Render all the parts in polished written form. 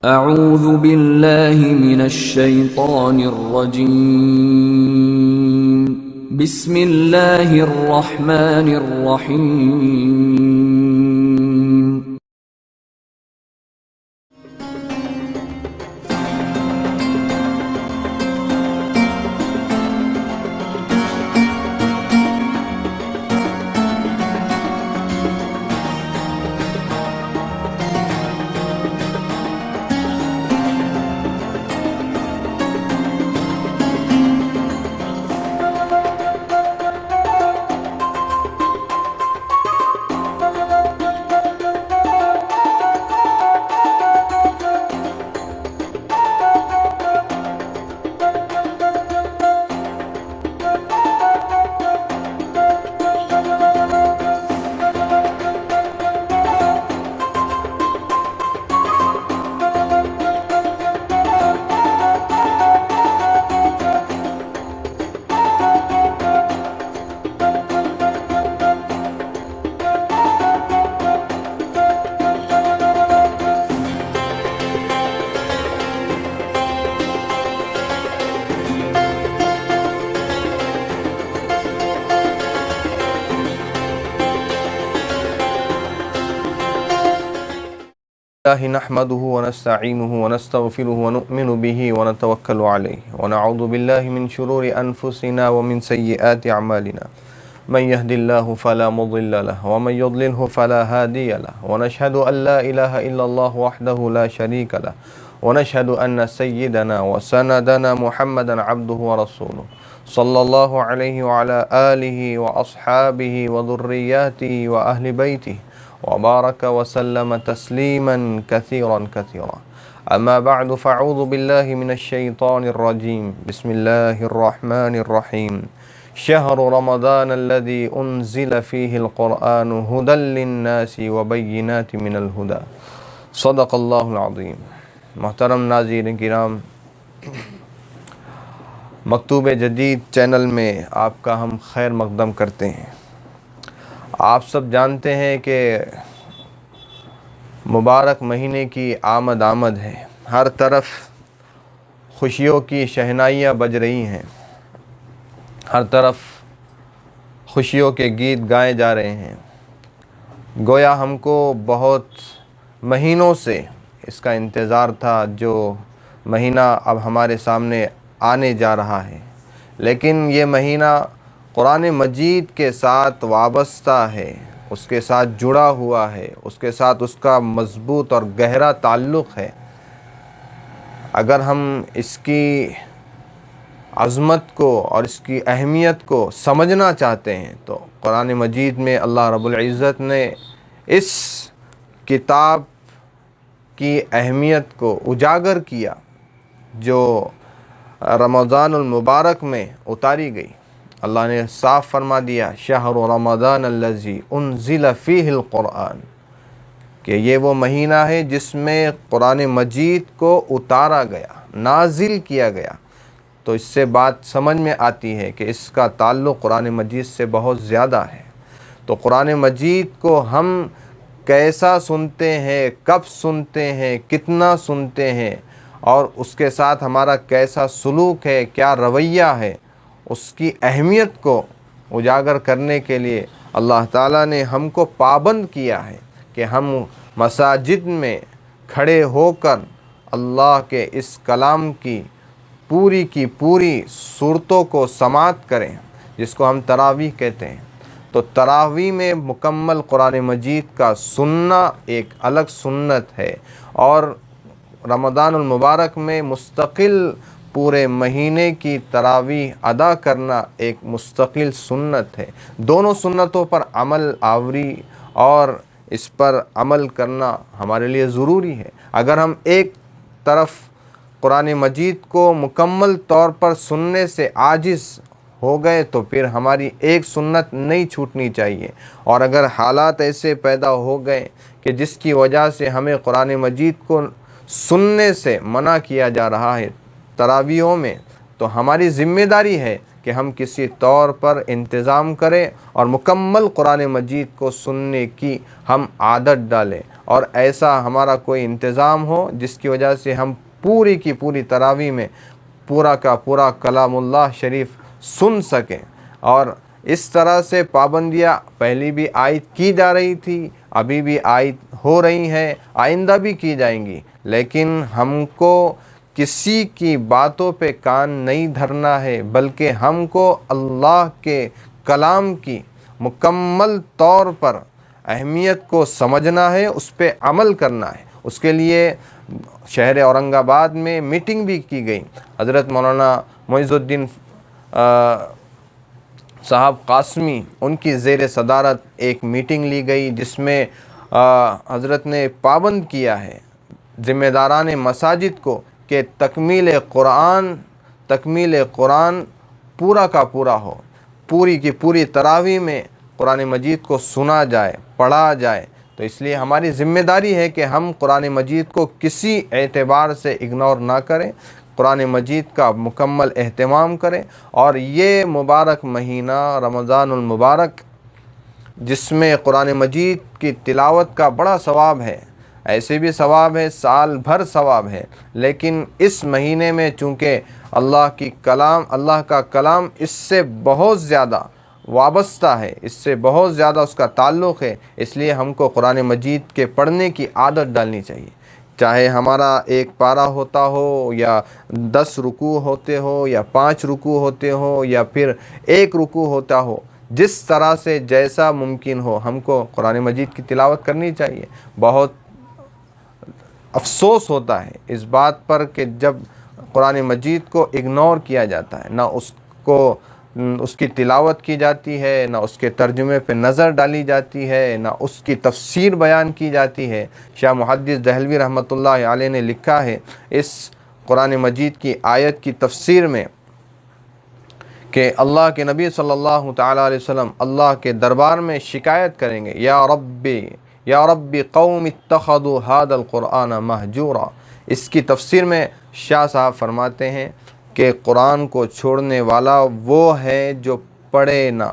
اعوذ باللہ من الشیطان الرجیم بسم اللہ الرحمن الرحیم الله نحمده ونستعينه ونستغفره ونؤمن به ونتوكل عليه ونعوذ بالله من شرور أنفسنا ومن سيئات أعمالنا من يهد الله فلا مضل له ومن يضلله فلا هادي له ونشهد أن لا إله إلا الله وحده لا شريك له ونشهد أن سيدنا وسندنا محمدا عبده ورسوله صلى الله عليه وعلى آله وأصحابه وذرياته وأهل بيته وبارك وسلم تسليما كثيرا كثيرا أما بعد فأعوذ بالله من الشيطان الرجيم بسم الله الرحمن الرحيم شهر رمضان الذي أنزل فيه القرآن هدى للناس وبينات من الهدى صدق الله العظيم. محترم ناظرین کرام، مکتوب جدید چینل میں آپ کا ہم خیر مقدم کرتے ہیں۔ آپ سب جانتے ہیں کہ مبارک مہینے کی آمد ہے، ہر طرف خوشیوں کی شہنائیاں بج رہی ہیں، ہر طرف خوشیوں کے گیت گائے جا رہے ہیں۔ گویا ہم کو بہت مہینوں سے اس کا انتظار تھا، جو مہینہ اب ہمارے سامنے آنے جا رہا ہے، لیکن یہ مہینہ قرآن مجید کے ساتھ وابستہ ہے، اس کے ساتھ جڑا ہوا ہے، اس کے ساتھ اس کا مضبوط اور گہرا تعلق ہے۔ اگر ہم اس کی عظمت کو اور اس کی اہمیت کو سمجھنا چاہتے ہیں تو قرآن مجید میں اللہ رب العزت نے اس کتاب کی اہمیت کو اجاگر کیا جو رمضان المبارک میں اتاری گئی۔ اللہ نے صاف فرما دیا شہر رمضان الذی انزل فیہ القرآن، کہ یہ وہ مہینہ ہے جس میں قرآن مجید کو اتارا گیا، نازل کیا گیا۔ تو اس سے بات سمجھ میں آتی ہے کہ اس کا تعلق قرآن مجید سے بہت زیادہ ہے۔ تو قرآن مجید کو ہم کیسا سنتے ہیں، کب سنتے ہیں، کتنا سنتے ہیں، اور اس کے ساتھ ہمارا کیسا سلوک ہے، کیا رویہ ہے، اس کی اہمیت کو اجاگر کرنے کے لیے اللہ تعالیٰ نے ہم کو پابند کیا ہے کہ ہم مساجد میں کھڑے ہو کر اللہ کے اس کلام کی پوری صورتوں کو سماعت کریں، جس کو ہم تراویح کہتے ہیں۔ تو تراویح میں مکمل قرآن مجید کا سننا ایک الگ سنت ہے، اور رمضان المبارک میں مستقل پورے مہینے کی تراویح ادا کرنا ایک مستقل سنت ہے۔ دونوں سنتوں پر عمل آوری اور اس پر عمل کرنا ہمارے لیے ضروری ہے۔ اگر ہم ایک طرف قرآن مجید کو مکمل طور پر سننے سے عاجز ہو گئے تو پھر ہماری ایک سنت نہیں چھوٹنی چاہیے، اور اگر حالات ایسے پیدا ہو گئے کہ جس کی وجہ سے ہمیں قرآن مجید کو سننے سے منع کیا جا رہا ہے تراویحوں میں، تو ہماری ذمہ داری ہے کہ ہم کسی طور پر انتظام کریں اور مکمل قرآن مجید کو سننے کی ہم عادت ڈالیں، اور ایسا ہمارا کوئی انتظام ہو جس کی وجہ سے ہم پوری کی پوری تراویح میں پورا کا پورا کلام اللہ شریف سن سکیں۔ اور اس طرح سے پابندیاں پہلی بھی عائد کی جا رہی تھی، ابھی بھی عائد ہو رہی ہیں، آئندہ بھی کی جائیں گی، لیکن ہم کو کسی کی باتوں پہ کان نہیں دھرنا ہے، بلکہ ہم کو اللہ کے کلام کی مکمل طور پر اہمیت کو سمجھنا ہے، اس پہ عمل کرنا ہے۔ اس کے لیے شہر اورنگ آباد میں میٹنگ بھی کی گئی۔ حضرت مولانا معز الدین صاحب قاسمی ان کی زیر صدارت ایک میٹنگ لی گئی، جس میں حضرت نے پابند کیا ہے ذمہ داران مساجد کو کہ تکمیل قرآن پورا کا پورا ہو، پوری کی پوری تراویح میں قرآن مجید کو سنا جائے، پڑھا جائے۔ تو اس لیے ہماری ذمہ داری ہے کہ ہم قرآن مجید کو کسی اعتبار سے اگنور نہ کریں، قرآن مجید کا مکمل اہتمام کریں۔ اور یہ مبارک مہینہ رمضان المبارک، جس میں قرآن مجید کی تلاوت کا بڑا ثواب ہے، ایسے بھی ثواب ہے، سال بھر ثواب ہے، لیکن اس مہینے میں چونکہ اللہ کا کلام اس سے بہت زیادہ وابستہ ہے، اس سے بہت زیادہ اس کا تعلق ہے، اس لیے ہم کو قرآن مجید کے پڑھنے کی عادت ڈالنی چاہیے، چاہے ہمارا ایک پارہ ہوتا ہو یا 10 رکوع ہوتے ہو یا 5 رکوع ہوتے ہو یا پھر 1 رکوع ہوتا ہو، جس طرح سے جیسا ممکن ہو ہم کو قرآن مجید کی تلاوت کرنی چاہیے۔ بہت افسوس ہوتا ہے اس بات پر کہ جب قرآن مجید کو اگنور کیا جاتا ہے، نہ اس کی تلاوت کی جاتی ہے، نہ اس کے ترجمے پہ نظر ڈالی جاتی ہے، نہ اس کی تفسیر بیان کی جاتی ہے۔ شاہ محدث دہلوی رحمۃ اللہ علیہ نے لکھا ہے اس قرآن مجید کی آیت کی تفسیر میں کہ اللہ کے نبی صلی اللہ تعالیٰ علیہ وسلم اللہ کے دربار میں شکایت کریں گے، یا ربی قوم اتخذوا هذا القرآن مہجورا۔ اس کی تفسیر میں شاہ صاحب فرماتے ہیں کہ قرآن کو چھوڑنے والا وہ ہے جو پڑھے نہ،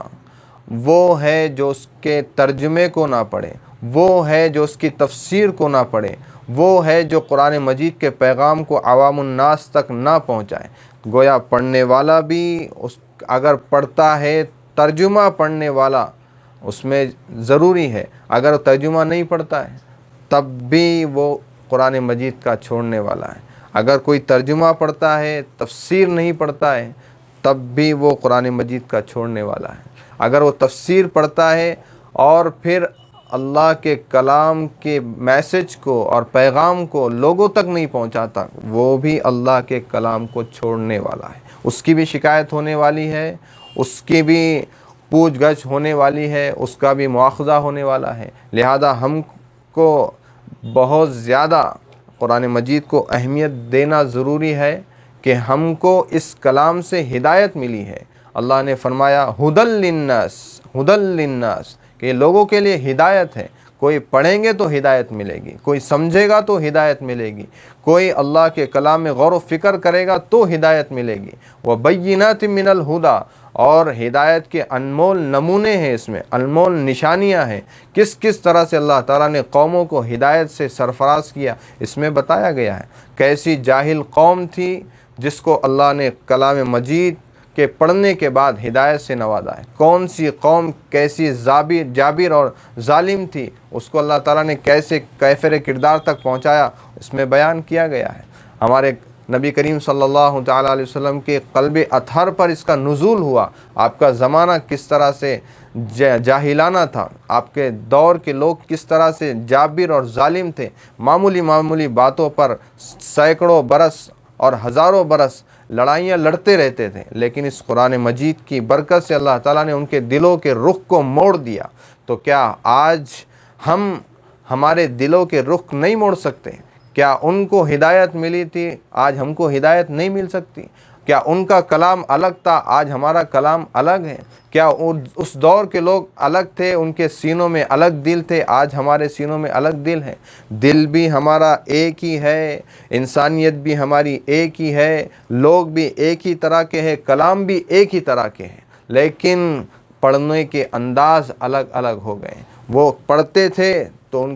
وہ ہے جو اس کے ترجمے کو نہ پڑھے، وہ ہے جو اس کی تفسیر کو نہ پڑھے، وہ ہے جو قرآن مجید کے پیغام کو عوام الناس تک نہ پہنچائے۔ گویا پڑھنے والا بھی اگر پڑھتا ہے، ترجمہ پڑھنے والا اس میں ضروری ہے، اگر ترجمہ نہیں پڑھتا ہے تب بھی وہ قرآن مجید کا چھوڑنے والا ہے۔ اگر کوئی ترجمہ پڑھتا ہے، تفسیر نہیں پڑھتا ہے، تب بھی وہ قرآن مجید کا چھوڑنے والا ہے۔ اگر وہ تفسیر پڑھتا ہے اور پھر اللہ کے کلام کے میسج کو اور پیغام کو لوگوں تک نہیں پہنچاتا، وہ بھی اللہ کے کلام کو چھوڑنے والا ہے۔ اس کی بھی شکایت ہونے والی ہے، اس کی بھی پوچھ گچھ ہونے والی ہے، اس کا بھی مواخذہ ہونے والا ہے۔ لہذا ہم کو بہت زیادہ قرآن مجید کو اہمیت دینا ضروری ہے کہ ہم کو اس کلام سے ہدایت ملی ہے۔ اللہ نے فرمایا ہدی للناس کہ یہ لوگوں کے لیے ہدایت ہے۔ کوئی پڑھیں گے تو ہدایت ملے گی، کوئی سمجھے گا تو ہدایت ملے گی، کوئی اللہ کے کلام میں غور و فکر کرے گا تو ہدایت ملے گی۔ وَبَيِّنَاتٍ مِّنَ الْهُدَى، اور ہدایت کے انمول نمونے ہیں، اس میں انمول نشانیاں ہیں، کس طرح سے اللہ تعالیٰ نے قوموں کو ہدایت سے سرفراز کیا، اس میں بتایا گیا ہے۔ کیسی جاہل قوم تھی جس کو اللہ نے کلام مجید کے پڑھنے کے بعد ہدایت سے نوازا ہے، کون سی قوم کیسی جابر اور ظالم تھی، اس کو اللہ تعالیٰ نے کیسے کیفر کردار تک پہنچایا، اس میں بیان کیا گیا ہے۔ ہمارے نبی کریم صلی اللہ تعالیٰ علیہ وسلم کے قلب اطہر پر اس کا نزول ہوا۔ آپ کا زمانہ کس طرح سے جاہلانہ تھا، آپ کے دور کے لوگ کس طرح سے جابر اور ظالم تھے، معمولی باتوں پر سینکڑوں برس اور ہزاروں برس لڑائیاں لڑتے رہتے تھے، لیکن اس قرآن مجید کی برکت سے اللہ تعالیٰ نے ان کے دلوں کے رخ کو موڑ دیا۔ تو کیا آج ہم ہمارے دلوں کے رخ نہیں موڑ سکتے؟ کیا ان کو ہدایت ملی تھی، آج ہم کو ہدایت نہیں مل سکتی؟ کیا ان کا کلام الگ تھا، آج ہمارا کلام الگ ہے؟ کیا اس دور کے لوگ الگ تھے، ان کے سینوں میں الگ دل تھے، آج ہمارے سینوں میں الگ دل ہے؟ دل بھی ہمارا ایک ہی ہے، انسانیت بھی ہماری ایک ہی ہے، لوگ بھی ایک ہی طرح کے ہیں، کلام بھی ایک ہی طرح کے ہیں، لیکن پڑھنے کے انداز الگ الگ ہو گئے۔ وہ پڑھتے تھے تو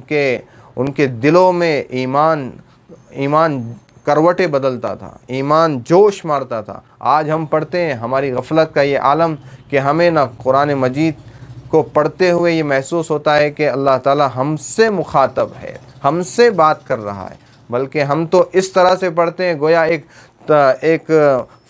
ان کے دلوں میں ایمان کروٹیں بدلتا تھا، ایمان جوش مارتا تھا۔ آج ہم پڑھتے ہیں، ہماری غفلت کا یہ عالم کہ ہمیں نہ قرآن مجید کو پڑھتے ہوئے یہ محسوس ہوتا ہے کہ اللہ تعالی ہم سے مخاطب ہے، ہم سے بات کر رہا ہے، بلکہ ہم تو اس طرح سے پڑھتے ہیں گویا ایک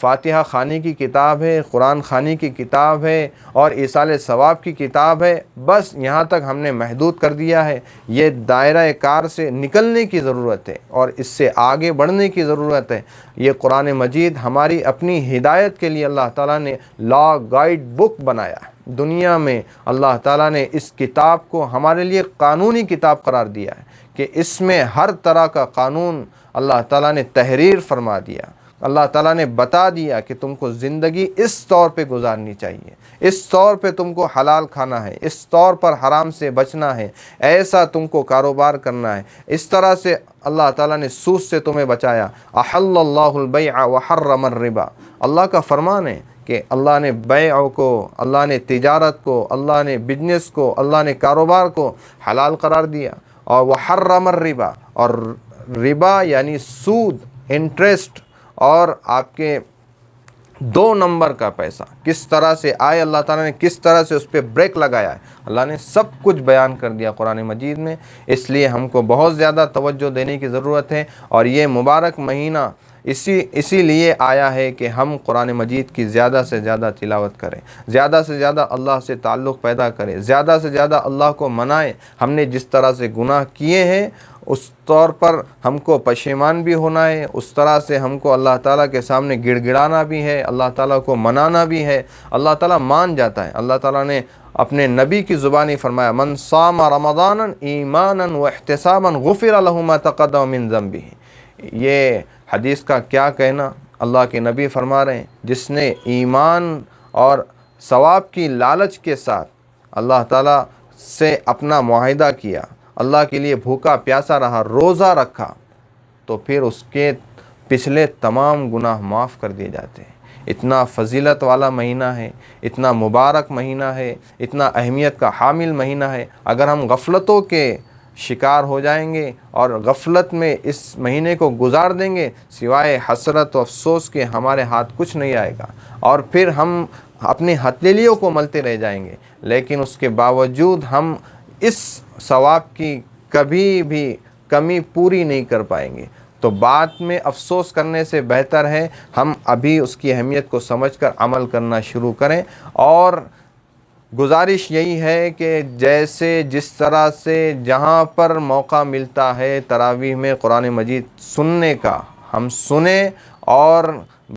فاتحہ خوانی کی کتاب ہے، قرآن خوانی کی کتاب ہے اور ایصال ثواب کی کتاب ہے، بس یہاں تک ہم نے محدود کر دیا ہے۔ یہ دائرہ کار سے نکلنے کی ضرورت ہے اور اس سے آگے بڑھنے کی ضرورت ہے۔ یہ قرآن مجید ہماری اپنی ہدایت کے لیے اللہ تعالیٰ نے لا گائیڈ بک بنایا ہے۔ دنیا میں اللہ تعالیٰ نے اس کتاب کو ہمارے لیے قانونی کتاب قرار دیا ہے کہ اس میں ہر طرح کا قانون اللہ تعالیٰ نے تحریر فرما دیا۔ اللہ تعالیٰ نے بتا دیا کہ تم کو زندگی اس طور پہ گزارنی چاہیے، اس طور پہ تم کو حلال کھانا ہے، اس طور پر حرام سے بچنا ہے، ایسا تم کو کاروبار کرنا ہے، اس طرح سے اللہ تعالیٰ نے سود سے تمہیں بچایا۔ احل اللہ البیع وحرم الربا، اللہ کا فرمان ہے کہ اللہ نے بیع کو، اللہ نے تجارت کو، اللہ نے بزنس کو، اللہ نے کاروبار کو حلال قرار دیا، اور وحرم الربا، اور ربا یعنی سود، انٹرسٹ اور آپ کے 2 نمبر کا پیسہ کس طرح سے آئے، اللہ تعالیٰ نے کس طرح سے اس پہ بریک لگایا ہے، اللہ نے سب کچھ بیان کر دیا قرآن مجید میں۔ اس لیے ہم کو بہت زیادہ توجہ دینے کی ضرورت ہے، اور یہ مبارک مہینہ اسی لیے آیا ہے کہ ہم قرآن مجید کی زیادہ سے زیادہ تلاوت کریں، زیادہ سے زیادہ اللہ سے تعلق پیدا کریں، زیادہ سے زیادہ اللہ کو منائیں۔ ہم نے جس طرح سے گناہ کیے ہیں اس طور پر ہم کو پشیمان بھی ہونا ہے، اس طرح سے ہم کو اللہ تعالیٰ کے سامنے گڑ گڑانا بھی ہے، اللہ تعالیٰ کو منانا بھی ہے۔ اللہ تعالیٰ مان جاتا ہے۔ اللہ تعالیٰ نے اپنے نبی کی زبانی فرمایا، من صام رمضان ایمانا واحتسابا غفر له ما تقدم من ذنبه۔ یہ حدیث کا کیا کہنا، اللہ کے نبی فرما رہے ہیں، جس نے ایمان اور ثواب کی لالچ کے ساتھ اللہ تعالیٰ سے اپنا معاہدہ کیا، اللہ کے لیے بھوکا پیاسا رہا، روزہ رکھا، تو پھر اس کے پچھلے تمام گناہ معاف کر دیے جاتے ہیں۔ اتنا فضیلت والا مہینہ ہے، اتنا مبارک مہینہ ہے، اتنا اہمیت کا حامل مہینہ ہے۔ اگر ہم غفلتوں کے شکار ہو جائیں گے اور غفلت میں اس مہینے کو گزار دیں گے، سوائے حسرت و افسوس کے ہمارے ہاتھ کچھ نہیں آئے گا، اور پھر ہم اپنی ہتھیلیوں کو ملتے رہ جائیں گے۔ لیکن اس کے باوجود ہم اس ثواب کی کبھی بھی کمی پوری نہیں کر پائیں گے۔ تو بعد میں افسوس کرنے سے بہتر ہے ہم ابھی اس کی اہمیت کو سمجھ کر عمل کرنا شروع کریں۔ اور گزارش یہی ہے کہ جس طرح سے جہاں پر موقع ملتا ہے تراویح میں قرآن مجید سننے کا، ہم سنیں، اور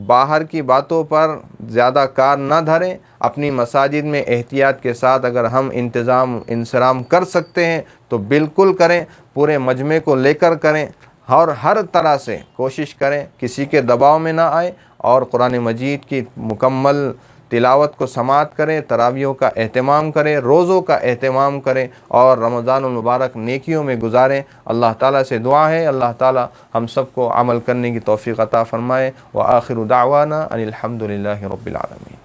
باہر کی باتوں پر زیادہ کار نہ دھریں۔ اپنی مساجد میں احتیاط کے ساتھ اگر ہم انصرام کر سکتے ہیں تو بالکل کریں، پورے مجمع کو لے کر کریں، اور ہر طرح سے کوشش کریں کسی کے دباؤ میں نہ آئے، اور قرآن مجید کی مکمل تلاوت کو سماعت کریں، تراویحوں کا اہتمام کریں، روزوں کا اہتمام کریں، اور رمضان المبارک نیکیوں میں گزاریں۔ اللہ تعالیٰ سے دعا ہے اللہ تعالیٰ ہم سب کو عمل کرنے کی توفیق عطا فرمائے۔ وآخر دعوانا ان الحمد للہ رب العالمین۔